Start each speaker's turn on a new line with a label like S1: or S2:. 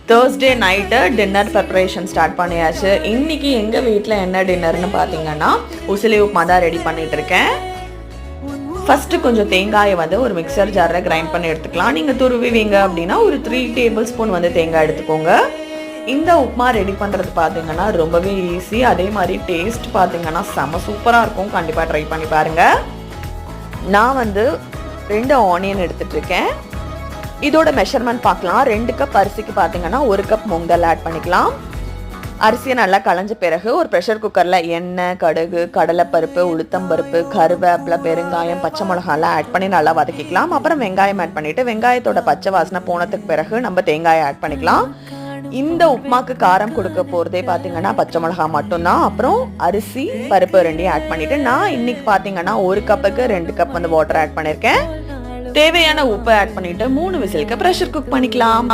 S1: Thursday night dinner preparation start பண்ணியாச்சு. இன்னைக்கு எங்க வீட்ல என்ன டின்னர்னு பாத்தீங்கன்னா உசிலி உப்மா தான் ரெடி பண்ணிட்டு இருக்கேன். ஃபர்ஸ்ட் கொஞ்சம் தேங்காயை வந்து ஒரு மிக்சர் ஜார்ல கிரைண்ட் பண்ணி எடுத்துக்கலாம். நீங்க துருவிவீங்க அப்படின்னா ஒரு 3 டேபிள்ஸ்பூன் வந்து தேங்காய் எடுத்துக்கோங்க. இந்த உப்மா ரெடி பண்றது பாத்தீங்கன்னா ரொம்பவே ஈஸி. அதே மாதிரி டேஸ்ட் பாத்தீங்கன்னா செம சூப்பரா இருக்கும். கண்டிப்பா ட்ரை பண்ணி பாருங்க. நான் வந்து 2 ஆனியன் எடுத்துட்டு இருக்கேன். இதோட மெஷர்மெண்ட் பார்க்கலாம். 2 கப் அரிசிக்கு பார்த்தீங்கன்னா 1 கப் மூங் தால் ஆட் பண்ணிக்கலாம். அரிசியை நல்லா களைஞ்ச பிறகு ஒரு ப்ரெஷர் குக்கரில் எண்ணெய், கடுகு, கடலைப்பருப்பு, உளுத்தம்பருப்பு, கருவேப்பிலை, பெருங்காயம், பச்சை மிளகாலாம் ஆட் பண்ணி நல்லா வதக்கிக்கலாம். அப்புறம் வெங்காயம் ஆட் பண்ணிவிட்டு வெங்காயத்தோட பச்சை வாசனை போனதுக்கு பிறகு நம்ம தேங்காயை ஆட் பண்ணிக்கலாம். இந்த உப்மாக்கு காரம் கொடுக்க போகிறதே பார்த்தீங்கன்னா பச்சை மிளகா மட்டும்தான். அப்புறம் அரிசி, பருப்பு 2 ஆட் பண்ணிவிட்டு நான் இன்னைக்கு பார்த்தீங்கன்னா 1 கப்புக்கு 2 கப் வந்து வாட்டர் ஆட் பண்ணியிருக்கேன். தேவையான உப்பு ஆட் பண்ணிட்டு 3 விசிலுக்கு ப்ரெஷர் குக் பண்ணிக்கலாம்.